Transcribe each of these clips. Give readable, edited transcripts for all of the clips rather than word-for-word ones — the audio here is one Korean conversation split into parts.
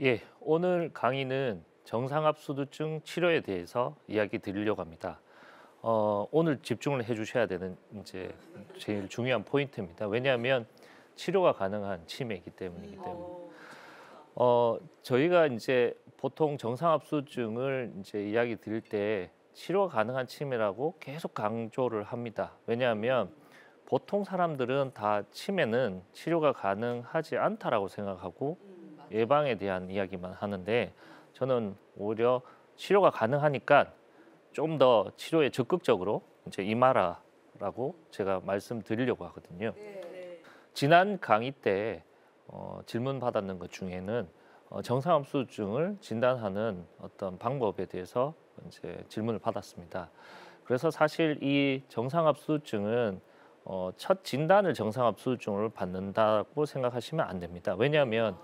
예, 오늘 강의는 정상압수두증 치료에 대해서 이야기 드리려고 합니다. 오늘 집중을 해주셔야 되는 이제 제일 중요한 포인트입니다. 왜냐하면 치료가 가능한 치매이기 때문이기 때문에. 저희가 이제 보통 정상압수증을 이제 이야기 드릴 때 치료가 가능한 치매라고 계속 강조를 합니다. 왜냐하면 보통 사람들은 다 치매는 치료가 가능하지 않다라고 생각하고 예방에 대한 이야기만 하는데 저는 오히려 치료가 가능하니까 좀 더 치료에 적극적으로 이제 임하라라고 제가 말씀드리려고 하거든요. 지난 강의 때 질문 받았는 것 중에는 정상압수증을 진단하는 어떤 방법에 대해서 이제 질문을 받았습니다. 그래서 사실 이 정상압수증은 첫 진단을 정상압수증으로 받는다고 생각하시면 안 됩니다. 왜냐하면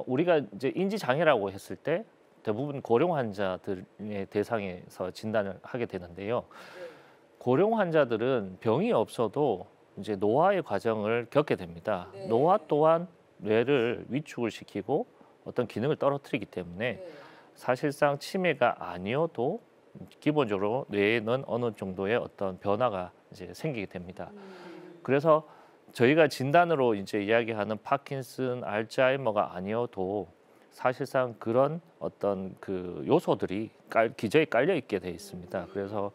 우리가 이제 인지 장애라고 했을 때 대부분 고령 환자들의 대상에서 진단을 하게 되는데요. 고령 환자들은 병이 없어도 이제 노화의 과정을 겪게 됩니다. 노화 또한 뇌를 위축을 시키고 어떤 기능을 떨어뜨리기 때문에 사실상 치매가 아니어도 기본적으로 뇌에는 어느 정도의 어떤 변화가 이제 생기게 됩니다. 그래서 저희가 진단으로 이제 이야기하는 파킨슨, 알츠하이머가 아니어도 사실상 그런 어떤 그 요소들이 기저에 깔려 있게 돼 있습니다. 그래서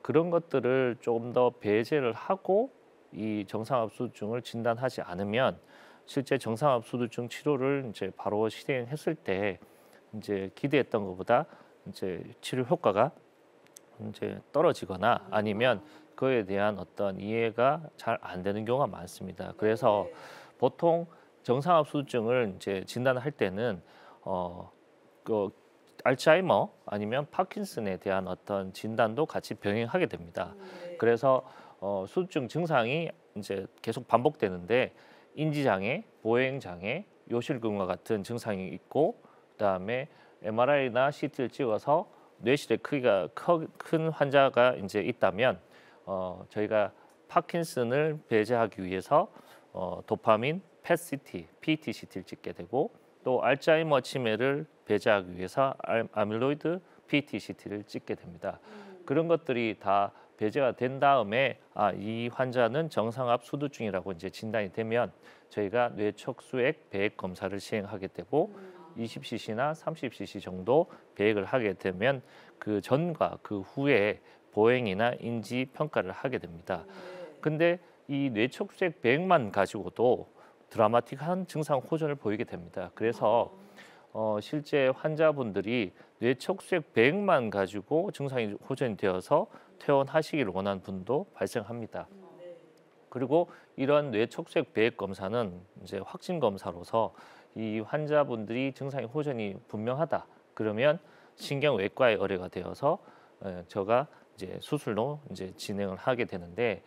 그런 것들을 조금 더 배제를 하고 이 정상압수증을 진단하지 않으면 실제 정상압수증 치료를 이제 바로 실행했을 때 이제 기대했던 것보다 이제 치료 효과가 이제 떨어지거나 아니면 그에 대한 어떤 이해가 잘 안 되는 경우가 많습니다. 그래서 보통 정상압수증을 이제 진단할 때는 그 알츠하이머 아니면 파킨슨에 대한 어떤 진단도 같이 병행하게 됩니다. 그래서 수증 증상이 이제 계속 반복되는데 인지장애, 보행장애, 요실금과 같은 증상이 있고 그다음에 MRI나 CT를 찍어서 뇌실의 크기가 큰 환자가 이제 있다면 저희가 파킨슨을 배제하기 위해서 도파민, 펫CT, PET-CT를 찍게 되고 또 알츠하이머 치매를 배제하기 위해서 아밀로이드 PET-CT를 찍게 됩니다. 그런 것들이 다 배제가 된 다음에 이 환자는 정상압수두증이라고 이제 진단이 되면 저희가 뇌척수액 배액 검사를 시행하게 되고 20cc나 30cc 정도 배액을 하게 되면 그 전과 그 후에 보행이나 인지 평가를 하게 됩니다. 근데 이 뇌척수액 배액만 가지고도 드라마틱한 증상 호전을 보이게 됩니다. 그래서 실제 환자분들이 뇌척수액 배액만 가지고 증상이 호전이 되어서 퇴원하시기를 원하는 분도 발생합니다. 그리고 이런 뇌척수액 배액 검사는 이제 확진 검사로서 이 환자분들이 증상이 호전이 분명하다. 그러면 신경외과에 의뢰가 되어서 제가 이제 수술로 이제 진행을 하게 되는데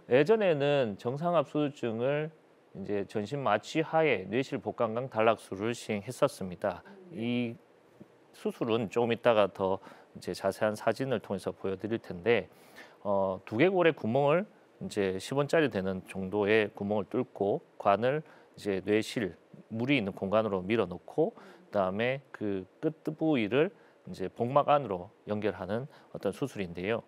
예전에는 정상압수증을 이제 전신 마취 하에 뇌실 복강강 단락술을 시행했었습니다. 이 수술은 조금 이따가 더 이제 자세한 사진을 통해서 보여드릴 텐데 두개골의 구멍을 이제 10원짜리 되는 정도의 구멍을 뚫고 관을 이제 뇌실 물이 있는 공간으로 밀어넣고 그다음에 그 끝 부위를 이제 복막 안으로 연결하는 어떤 수술인데요.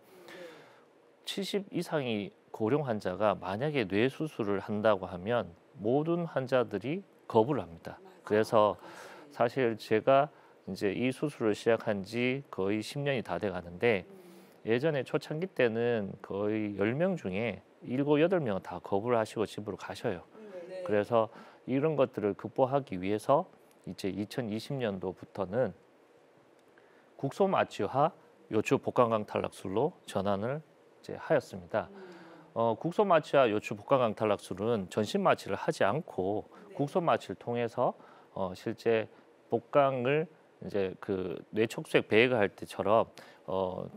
70 이상이 고령 환자가 만약에 뇌 수술을 한다고 하면 모든 환자들이 거부를 합니다. 그래서 사실 제가 이제 이 수술을 시작한 지 거의 10년이 다 돼 가는데 예전에 초창기 때는 거의 10명 중에 7, 8명은 다 거부를 하시고 집으로 가셔요. 그래서 이런 것들을 극복하기 위해서 이제 2020년도부터는 국소마취와 요추 복강강 탈락술로 전환을 이제 하였습니다. 국소마취와 요추 복강강 탈락술은 전신 마취를 하지 않고 국소마취를 통해서 실제 복강을 이제 그 뇌척수액 배액을 할 때처럼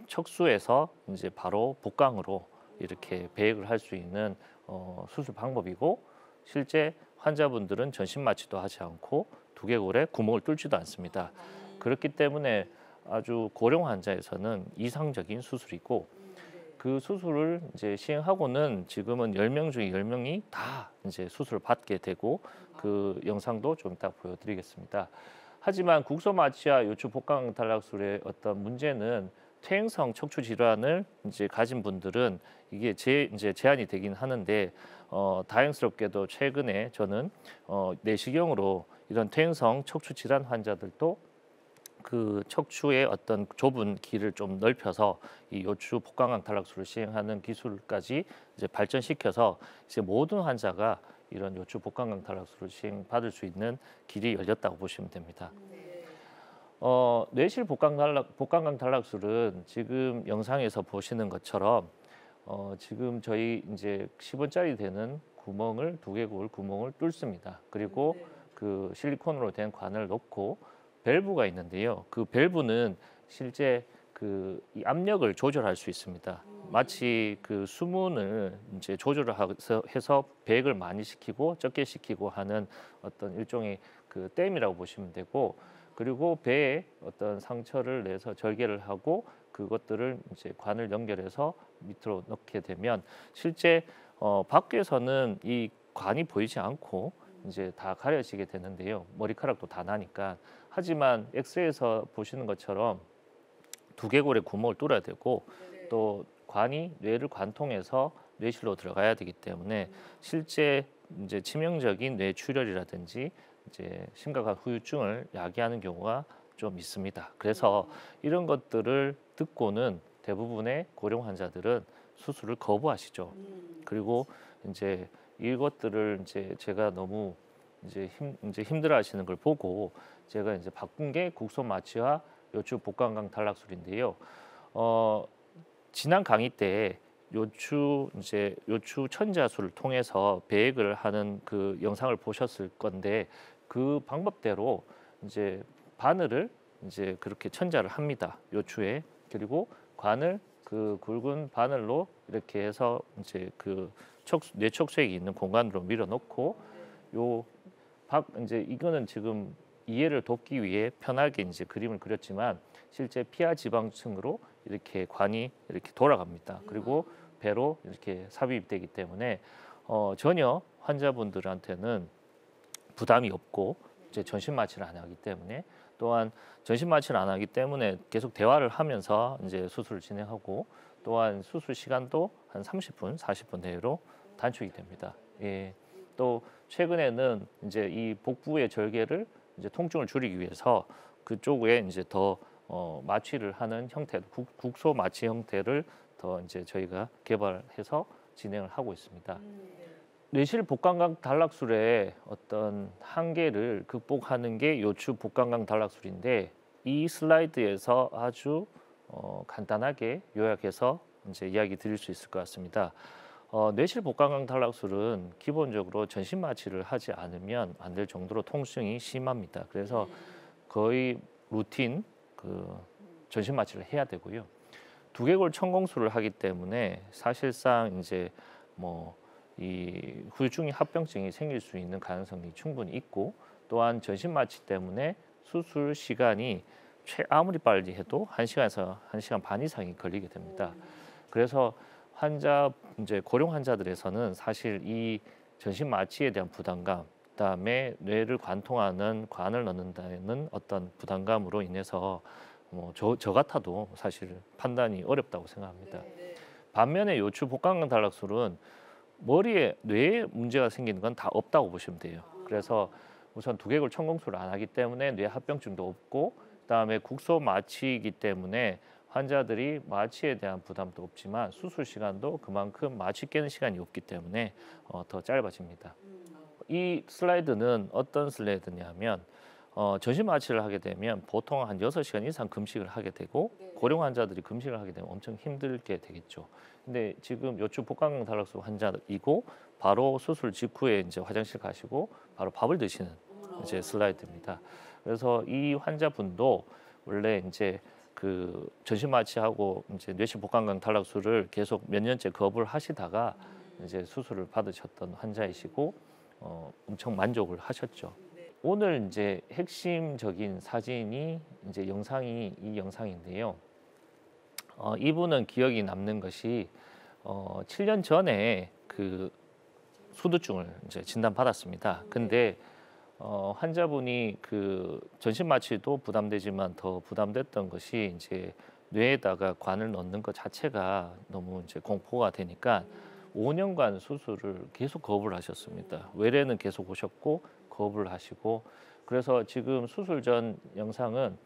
척수에서 이제 바로 복강으로 이렇게 배액을 할 수 있는 수술 방법이고 실제 환자분들은 전신 마취도 하지 않고 두개골에 구멍을 뚫지도 않습니다. 그렇기 때문에 아주 고령 환자에서는 이상적인 수술이고 그 수술을 이제 시행하고는 지금은 10명 중에 10명이 다 이제 수술을 받게 되고 그 영상도 좀 이따 보여드리겠습니다. 하지만 국소마취와 요추 복강 탈락술의 어떤 문제는 퇴행성 척추 질환을 이제 가진 분들은 이게 이제 제한이 되긴 하는데 다행스럽게도 최근에 저는 내시경으로 이런 퇴행성 척추 질환 환자들도 그 척추의 어떤 좁은 길을 좀 넓혀서 이 요추 복강강 탈락술을 시행하는 기술까지 이제 발전시켜서 이제 모든 환자가 이런 요추 복강강 탈락술을 시행받을 수 있는 길이 열렸다고 보시면 됩니다. 뇌실 복강강 탈락술은 지금 영상에서 보시는 것처럼 지금 저희 이제 10원짜리 되는 구멍을 두개골 구멍을 뚫습니다. 그리고 그 실리콘으로 된 관을 넣고 밸브가 있는데요. 그 밸브는 실제 이 압력을 조절할 수 있습니다. 마치 그 수문을 이제 조절을 해서 배액을 많이 시키고 적게 시키고 하는 어떤 일종의 그 댐이라고 보시면 되고, 그리고 배에 어떤 상처를 내서 절개를 하고 그것들을 이제 관을 연결해서 밑으로 넣게 되면 실제 밖에서는 이 관이 보이지 않고 이제 다 가려지게 되는데요. 머리카락도 다 나니까. 하지만 엑스레이에서 보시는 것처럼 두개골에 구멍을 뚫어야 되고 또 관이 뇌를 관통해서 뇌실로 들어가야 되기 때문에 실제 이제 치명적인 뇌출혈이라든지 이제 심각한 후유증을 야기하는 경우가 좀 있습니다. 그래서 이런 것들을 듣고는 대부분의 고령 환자들은 수술을 거부하시죠. 그리고 이제 이것들을 이제 제가 너무 이제 힘들어하시는 걸 보고 제가 이제 바꾼 게 국소마취와 요추 복강강 탈락술인데요. 지난 강의 때 요추 천자술을 통해서 배액을 하는 그 영상을 보셨을 건데 그 방법대로 이제 바늘을 이제 그렇게 천자를 합니다. 요추에. 그리고 관을 그 굵은 바늘로 이렇게 해서 이제 그 뇌척수액이 있는 공간으로 밀어넣고 이제 이거는 지금 이해를 돕기 위해 편하게 이제 그림을 그렸지만 실제 피하 지방층으로 이렇게 관이 이렇게 돌아갑니다. 그리고 배로 이렇게 삽입되기 때문에 전혀 환자분들한테는 부담이 없고 이제 전신 마취를 안 하기 때문에, 또한 전신 마취를 안 하기 때문에 계속 대화를 하면서 이제 수술을 진행하고, 또한 수술 시간도 한 30분, 40분 내로 단축이 됩니다. 예. 또 최근에는 이제 이 복부의 절개를 이제 통증을 줄이기 위해서 그쪽에 이제 더 마취를 하는 형태, 국소 마취 형태를 더 이제 저희가 개발해서 진행을 하고 있습니다. 뇌실 복강강 탈락술의 어떤 한계를 극복하는 게 요추 복강강 탈락술인데, 이 슬라이드에서 아주 간단하게 요약해서 이제 이야기 드릴 수 있을 것 같습니다. 뇌실 복강강 탈락술은 기본적으로 전신 마취를 하지 않으면 안 될 정도로 통증이 심합니다. 그래서 거의 루틴 전신 마취를 해야 되고요. 두개골 천공술을 하기 때문에 사실상 이제 이 후유증이 합병증이 생길 수 있는 가능성이 충분히 있고, 또한 전신 마취 때문에 수술 시간이 아무리 빨리 해도 1시간에서 1시간 반 이상이 걸리게 됩니다. 그래서 이제 고령 환자들에서는 사실 이 전신 마취에 대한 부담감, 그다음에 뇌를 관통하는 관을 넣는다는 어떤 부담감으로 인해서 저 같아도 사실 판단이 어렵다고 생각합니다. 반면에 요추 복강강 탈락술은 뇌에 문제가 생기는 건 다 없다고 보시면 돼요. 그래서 우선 두개골 천공술을 안 하기 때문에 뇌 합병증도 없고, 그다음에 국소 마취이기 때문에 환자들이 마취에 대한 부담도 없지만 수술 시간도 그만큼 마취 깨는 시간이 없기 때문에 더 짧아집니다. 이 슬라이드는 어떤 슬라이드냐면 전신 마취를 하게 되면 보통 한 6시간 이상 금식을 하게 되고, 고령 환자들이 금식을 하게 되면 엄청 힘들게 되겠죠. 근데 지금 요추 복강강 탈락술 환자이고 바로 수술 직후에 이제 화장실 가시고 바로 밥을 드시는 이제 슬라이드입니다. 그래서 이 환자분도 원래 이제 그 전신 마취하고 이제 뇌실 복강강 탈락술을 계속 몇 년째 거부를 하시다가 이제 수술을 받으셨던 환자이시고 엄청 만족을 하셨죠. 오늘 이제 핵심적인 사진이 이제 이 영상인데요. 이분은 기억이 남는 것이 7년 전에 그 수두증을 이제 진단받았습니다. 근데 환자분이 그 전신 마취도 부담되지만 더 부담됐던 것이 이제 뇌에다가 관을 넣는 것 자체가 너무 이제 공포가 되니까 5년간 수술을 계속 거부를 하셨습니다. 외래는 계속 오셨고 거부를 하시고 그래서 지금 수술 전 영상은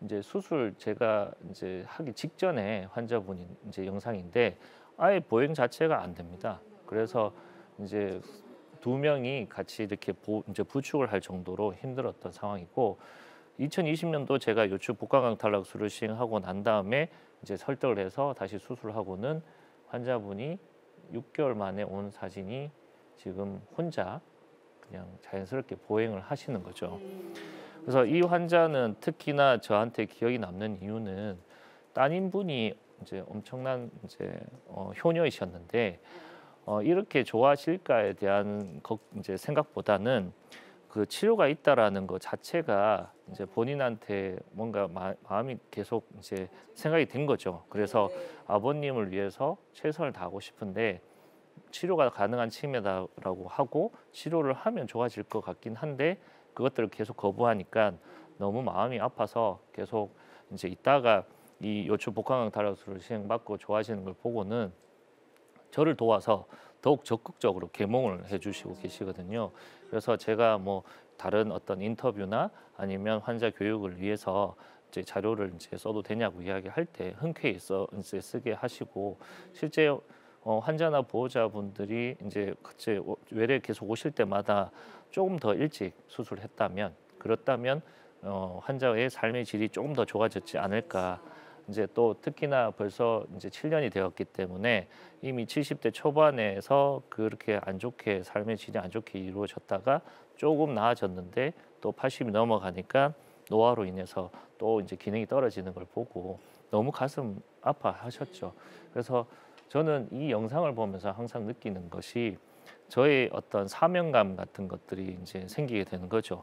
이제 수술 제가 이제 하기 직전에 환자분이 이제 영상인데 아예 보행 자체가 안 됩니다. 그래서 이제 두 명이 같이 이렇게 이제 부축을 할 정도로 힘들었던 상황이고 2020년도 제가 요추 복강경 탈락술을 시행하고 난 다음에 이제 설득을 해서 다시 수술하고는 환자분이 6개월 만에 온 사진이 지금 혼자 그냥 자연스럽게 보행을 하시는 거죠. 그래서 이 환자는 특히나 저한테 기억이 남는 이유는 따님분이 이제 엄청난 이제 효녀이셨는데 이렇게 좋아하실까에 대한 이제 생각보다는 그 치료가 있다라는 것 자체가 이제 본인한테 뭔가 마음이 계속 이제 생각이 된 거죠. 그래서 아버님을 위해서 최선을 다하고 싶은데 치료가 가능한 치매다라고 하고 치료를 하면 좋아질 것 같긴 한데 그것들을 계속 거부하니까 너무 마음이 아파서 계속 이제 있다가 이 요추 복강경 탈락술을 시행받고 좋아지는 걸 보고는 저를 도와서 더욱 적극적으로 계몽을 해주시고 계시거든요. 그래서 제가 뭐 다른 어떤 인터뷰나 아니면 환자 교육을 위해서 이제 자료를 이제 써도 되냐고 이야기할 때 흔쾌히 이제 쓰게 하시고 실제 환자나 보호자분들이 이제 같이 외래 계속 오실 때마다 조금 더 일찍 수술했다면 그렇다면 환자의 삶의 질이 조금 더 좋아졌지 않을까. 이제 또 특히나 벌써 이제 7년이 되었기 때문에 이미 70대 초반에서 그렇게 안 좋게 삶의 질이 안 좋게 이루어졌다가 조금 나아졌는데 또 80이 넘어가니까 노화로 인해서 또 이제 기능이 떨어지는 걸 보고 너무 가슴 아파하셨죠. 그래서 저는 이 영상을 보면서 항상 느끼는 것이 저의 어떤 사명감 같은 것들이 이제 생기게 되는 거죠.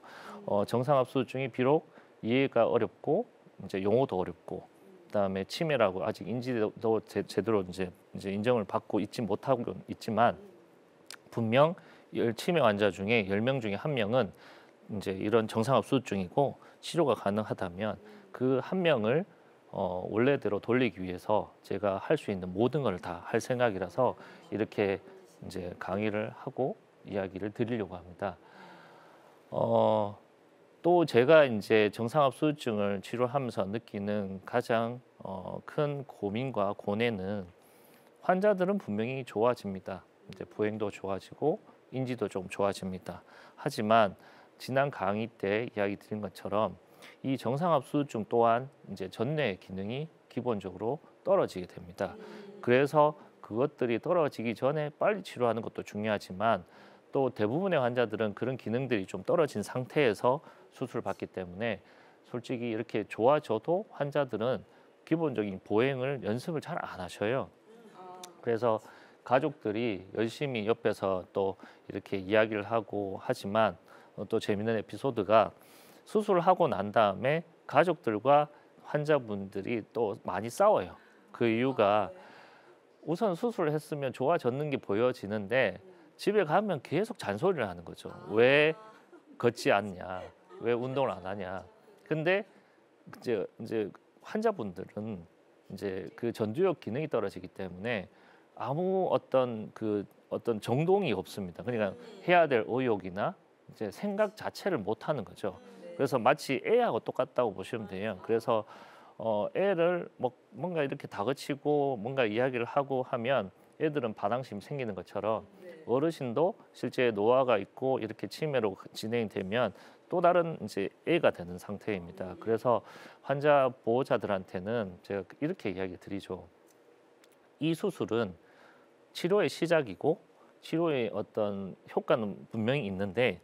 정상압수증이 비록 이해가 어렵고 이제 용어도 어렵고 그다음에 치매라고 아직 인지도 제대로 이제 인정을 받고 있지 못하고 있지만 분명 치매 환자 중에 10명 중에 1명은 이제 이런 정상압수증이고 치료가 가능하다면 그 1명을 원래대로 돌리기 위해서 제가 할 수 있는 모든 걸 다 할 생각이라서 이렇게 이제 강의를 하고 이야기를 드리려고 합니다. 또 제가 이제 정상압수증을 치료하면서 느끼는 가장 큰 고민과 고뇌는 환자들은 분명히 좋아집니다. 이제 보행도 좋아지고 인지도 좀 좋아집니다. 하지만 지난 강의 때 이야기 드린 것처럼 이 정상압수증 또한 이제 전뇌 기능이 기본적으로 떨어지게 됩니다. 그래서 그것들이 떨어지기 전에 빨리 치료하는 것도 중요하지만 또 대부분의 환자들은 그런 기능들이 좀 떨어진 상태에서 수술을 받기 때문에 솔직히 이렇게 좋아져도 환자들은 기본적인 보행을 연습을 잘 안 하셔요. 그래서 가족들이 열심히 옆에서 또 이렇게 이야기를 하고 하지만 또 재미있는 에피소드가 수술을 하고 난 다음에 가족들과 환자분들이 또 많이 싸워요. 그 이유가 우선 수술을 했으면 좋아졌는 게 보여지는데 집에 가면 계속 잔소리를 하는 거죠. 왜 걷지 않냐? 왜 운동을 안 하냐? 근데 이제 환자분들은 이제 그 전두엽 기능이 떨어지기 때문에 아무 어떤 정동이 없습니다. 그러니까 해야 될 의욕이나 이제 생각 자체를 못 하는 거죠. 그래서 마치 애하고 똑같다고 보시면 돼요. 그래서 애를 뭔가 이렇게 다그치고 뭔가 이야기를 하고 하면 애들은 반항심이 생기는 것처럼 어르신도 실제 노화가 있고 이렇게 치매로 진행되면 또 다른 이제 애가 되는 상태입니다. 그래서 환자 보호자들한테는 제가 이렇게 이야기 드리죠. 이 수술은 치료의 시작이고 치료의 어떤 효과는 분명히 있는데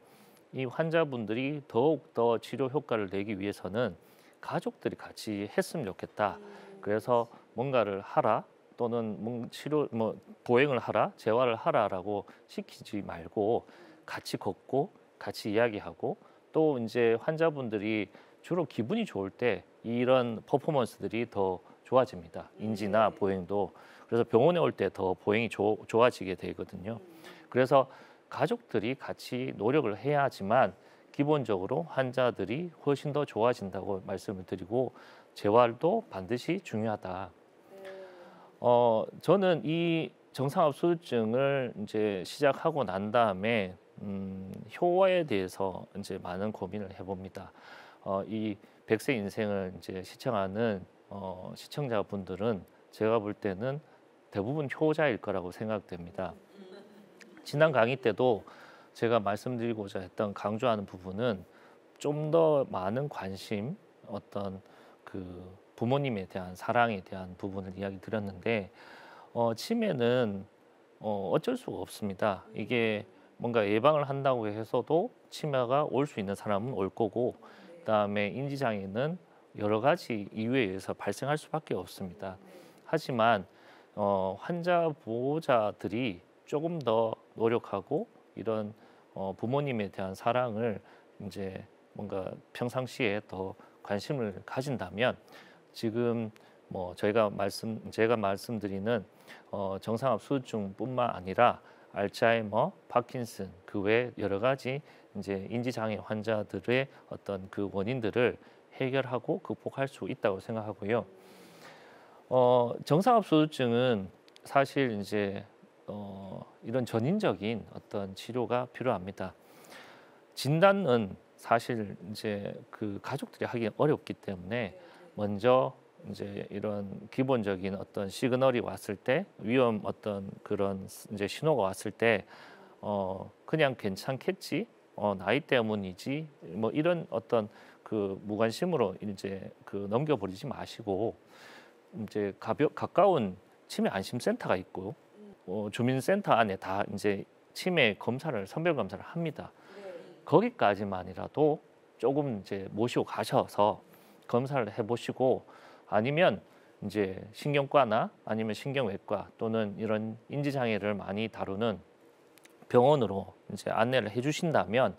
이 환자분들이 더욱 더 치료 효과를 내기 위해서는 가족들이 같이 했으면 좋겠다. 그래서 뭔가를 하라 또는 보행을 하라, 재활을 하라라고 시키지 말고 같이 걷고 같이 이야기하고 또 이제 환자분들이 주로 기분이 좋을 때 이런 퍼포먼스들이 더 좋아집니다. 인지나 보행도. 그래서 병원에 올 때 더 보행이 좋아지게 되거든요. 그래서 가족들이 같이 노력을 해야지만 기본적으로 환자들이 훨씬 더 좋아진다고 말씀을 드리고 재활도 반드시 중요하다. 저는 이 정상압수증을 이제 시작하고 난 다음에 효과에 대해서 이제 많은 고민을 해봅니다. 이 100세 인생을 이제 시청하는 시청자분들은 제가 볼 때는 대부분 효자일 거라고 생각됩니다. 지난 강의 때도 제가 말씀드리고자 했던 강조하는 부분은 좀 더 많은 관심, 어떤 그 부모님에 대한 사랑에 대한 부분을 이야기 드렸는데 치매는 어쩔 수가 없습니다. 이게 뭔가 예방을 한다고 해서도 치매가 올 수 있는 사람은 올 거고 그다음에 인지장애는 여러 가지 이유에 의해서 발생할 수밖에 없습니다. 하지만 환자 보호자들이 조금 더 노력하고 이런 부모님에 대한 사랑을 이제 뭔가 평상시에 더 관심을 가진다면 지금 뭐 제가 말씀드리는 정상압수증뿐만 아니라 알츠하이머, 파킨슨 그 외 여러 가지 이제 인지장애 환자들의 어떤 그 원인들을 해결하고 극복할 수 있다고 생각하고요. 정상압수증은 사실 이제 이런 전인적인 어떤 치료가 필요합니다. 진단은 사실 이제 그 가족들이 하기 어렵기 때문에 먼저 이제 이런 기본적인 어떤 시그널이 왔을 때 위험 어떤 그런 이제 신호가 왔을 때 그냥 괜찮겠지 나이 때문이지 뭐 이런 어떤 그 무관심으로 이제 그 넘겨버리지 마시고 이제 가까운 치매 안심센터가 있고 주민센터 안에 다 이제 치매 검사를 선별 검사를 합니다. 거기까지만이라도 조금 이제 모시고 가셔서 검사를 해보시고 아니면 이제 신경과나 아니면 신경외과 또는 이런 인지장애를 많이 다루는 병원으로 이제 안내를 해주신다면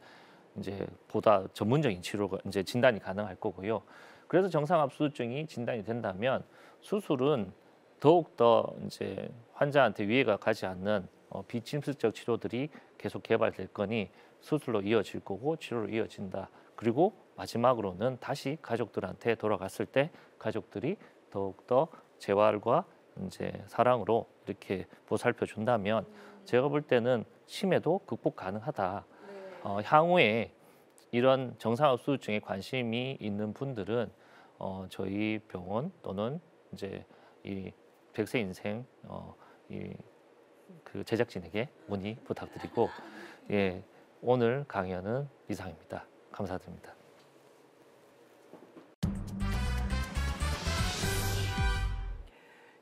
이제 보다 전문적인 치료가 이제 진단이 가능할 거고요. 그래서 정상압수증이 진단이 된다면 수술은 더욱 더 이제 환자한테 위해가 가지 않는 비침습적 치료들이 계속 개발될 거니 수술로 이어질 거고 치료로 이어진다. 그리고 마지막으로는 다시 가족들한테 돌아갔을 때 가족들이 더욱더 재활과 이제 사랑으로 이렇게 보살펴 준다면 제가 볼 때는 치매도 극복 가능하다. 향후에 이런 정상압수증에 관심이 있는 분들은 저희 병원 또는 이제 이 100세 인생 그 제작진에게 문의 부탁드리고 예, 오늘 강연은 이상입니다. 감사드립니다.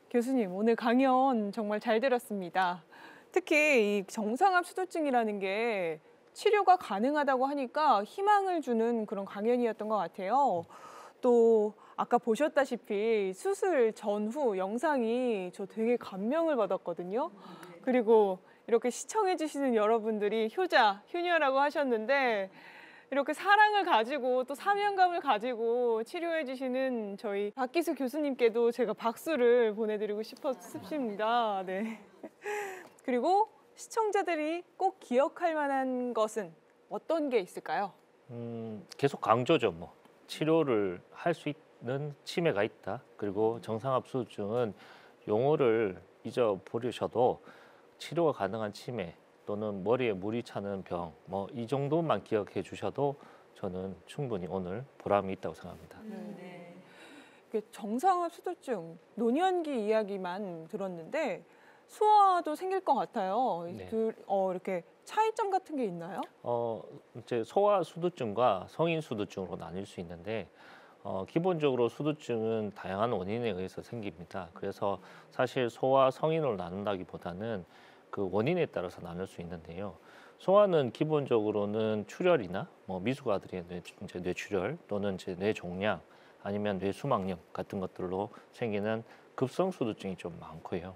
교수님, 오늘 강연 정말 잘 들었습니다. 특히 이 정상압수두증이라는 게 치료가 가능하다고 하니까 희망을 주는 그런 강연이었던 것 같아요. 또 아까 보셨다시피 수술 전후 영상이 저 되게 감명을 받았거든요. 그리고 이렇게 시청해 주시는 여러분들이 효자, 효녀라고 하셨는데 이렇게 사랑을 가지고 또 사명감을 가지고 치료해 주시는 저희 박기수 교수님께도 제가 박수를 보내드리고 싶습니다. 네. 그리고 시청자들이 꼭 기억할 만한 것은 어떤 게 있을까요? 계속 강조죠. 뭐 치료를 할 수 있는 치매가 있다. 그리고 정상압수증은 용어를 잊어버리셔도 치료가 가능한 치매 또는 머리에 물이 차는 병, 뭐 이 정도만 기억해 주셔도 저는 충분히 오늘 보람이 있다고 생각합니다. 네. 정상압수두증, 노년기 이야기만 들었는데 소아도 생길 것 같아요. 네. 이렇게 차이점 같은 게 있나요? 이제 소아 수두증과 성인 수두증으로 나뉠 수 있는데 기본적으로 수두증은 다양한 원인에 의해서 생깁니다. 그래서 사실 소아 성인으로 나눈다기보다는 그 원인에 따라서 나눌 수 있는데요. 소아는 기본적으로는 출혈이나 뭐 미숙아들의 이제 뇌출혈 또는 이제 뇌종양 아니면 뇌수막염 같은 것들로 생기는 급성 수두증이 좀 많고요.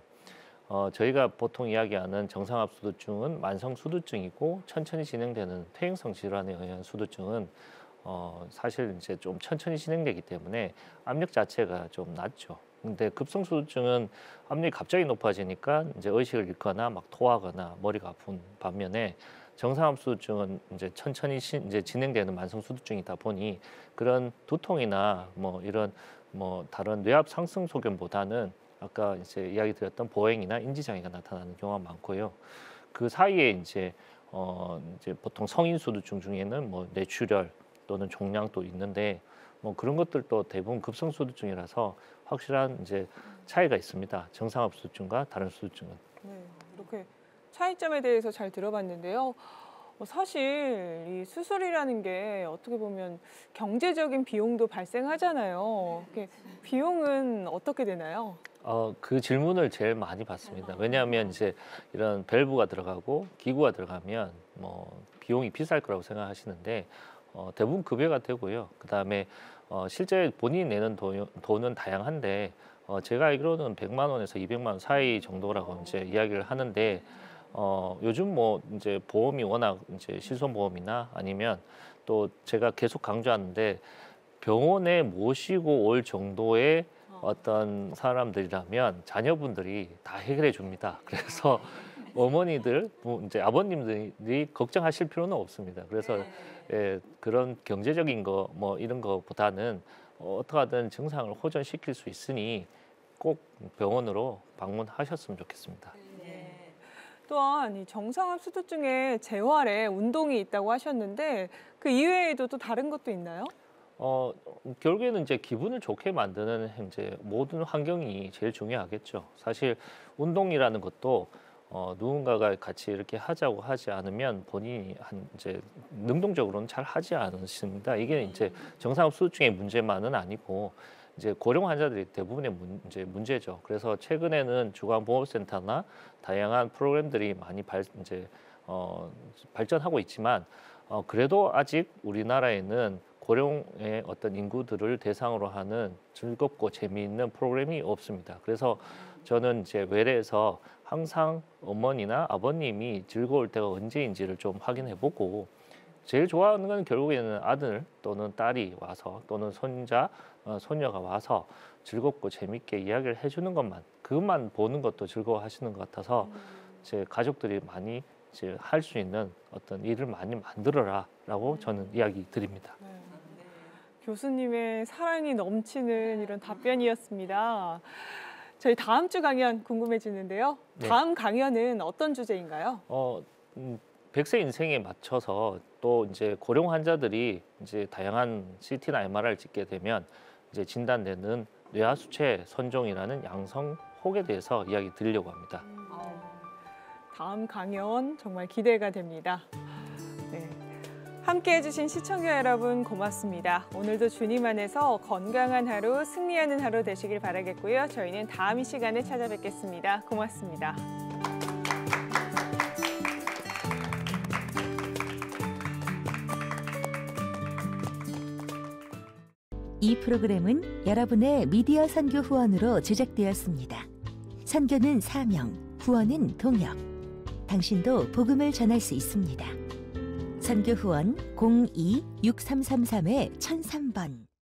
저희가 보통 이야기하는 정상압수두증은 만성 수두증이고 천천히 진행되는 퇴행성 질환에 의한 수두증은 사실 이제 좀 천천히 진행되기 때문에 압력 자체가 좀 낮죠. 근데 급성수두증은 압력이 갑자기 높아지니까 이제 의식을 잃거나 막 토하거나 머리가 아픈 반면에 정상압수두증은 이제 천천히 이제 진행되는 만성수두증이다 보니 그런 두통이나 뭐 이런 뭐 다른 뇌압 상승 소견보다는 아까 이제 이야기 드렸던 보행이나 인지장애가 나타나는 경우가 많고요. 그 사이에 이제 보통 성인 수두증 중에는 뭐 뇌출혈 또는 종양도 있는데 뭐 그런 것들도 대부분 급성수두증이라서 확실한 이제 차이가 있습니다. 정상압수두증과 다른 수두증은. 네, 이렇게 차이점에 대해서 잘 들어봤는데요. 사실 이 수술이라는 게 어떻게 보면 경제적인 비용도 발생하잖아요. 이렇게 비용은 어떻게 되나요? 그 질문을 제일 많이 받습니다. 왜냐하면 이제 이런 밸브가 들어가고 기구가 들어가면 뭐 비용이 비쌀 거라고 생각하시는데 대부분 급여가 되고요. 그다음에 실제 본인이 내는 돈은 다양한데 제가 알기로는 100만 원에서 200만 원 사이 정도라고 이제 이야기를 하는데 요즘 뭐 이제 보험이 워낙 이제 실손보험이나 아니면 또 제가 계속 강조하는데 병원에 모시고 올 정도의 어떤 사람들이라면 자녀분들이 다 해결해 줍니다. 그래서 어머니들, 이제 아버님들이 걱정하실 필요는 없습니다. 그래서 그런 경제적인 거 뭐 이런 거보다는 어떻게든 증상을 호전시킬 수 있으니 꼭 병원으로 방문하셨으면 좋겠습니다. 또한 이 정상압수두증의 재활에 운동이 있다고 하셨는데 그 이외에도 또 다른 것도 있나요? 결국에는 이제 기분을 좋게 만드는 이제 모든 환경이 제일 중요하겠죠. 사실 운동이라는 것도 누군가가 같이 이렇게 하자고 하지 않으면 본인이 이제 능동적으로는 잘 하지 않습니다. 이게 이제 정상압수두증의 문제만은 아니고 이제 고령 환자들이 대부분의 문제죠. 그래서 최근에는 주간보험센터나 다양한 프로그램들이 많이 발전하고 있지만 그래도 아직 우리나라에는 고령의 어떤 인구들을 대상으로 하는 즐겁고 재미있는 프로그램이 없습니다. 그래서 저는 이제 외래에서 항상 어머니나 아버님이 즐거울 때가 언제인지를 좀 확인해보고 제일 좋아하는 건 결국에는 아들 또는 딸이 와서 또는 손자, 손녀가 와서 즐겁고 재밌게 이야기를 해주는 그것만 보는 것도 즐거워하시는 것 같아서 제 가족들이 많이 이제 할 수 있는 어떤 일을 많이 만들어라라고 저는 이야기 드립니다. 네. 교수님의 사랑이 넘치는 이런 답변이었습니다. 저희 다음 주 강연 궁금해지는데요. 다음 강연은 어떤 주제인가요? 100세 인생에 맞춰서 또 이제 고령 환자들이 이제 다양한 CT나 MRI를 찍게 되면 이제 진단되는 뇌하수체 선종이라는 양성 혹에 대해서 이야기 드리려고 합니다. 다음 강연 정말 기대가 됩니다. 네. 함께해 주신 시청자 여러분 고맙습니다. 오늘도 주님 안에서 건강한 하루, 승리하는 하루 되시길 바라겠고요. 저희는 다음 이 시간에 찾아뵙겠습니다. 고맙습니다. 이 프로그램은 여러분의 미디어 선교 후원으로 제작되었습니다. 선교는 사명, 후원은 동역. 당신도 복음을 전할 수 있습니다. 선교 후원 02-6333-1003번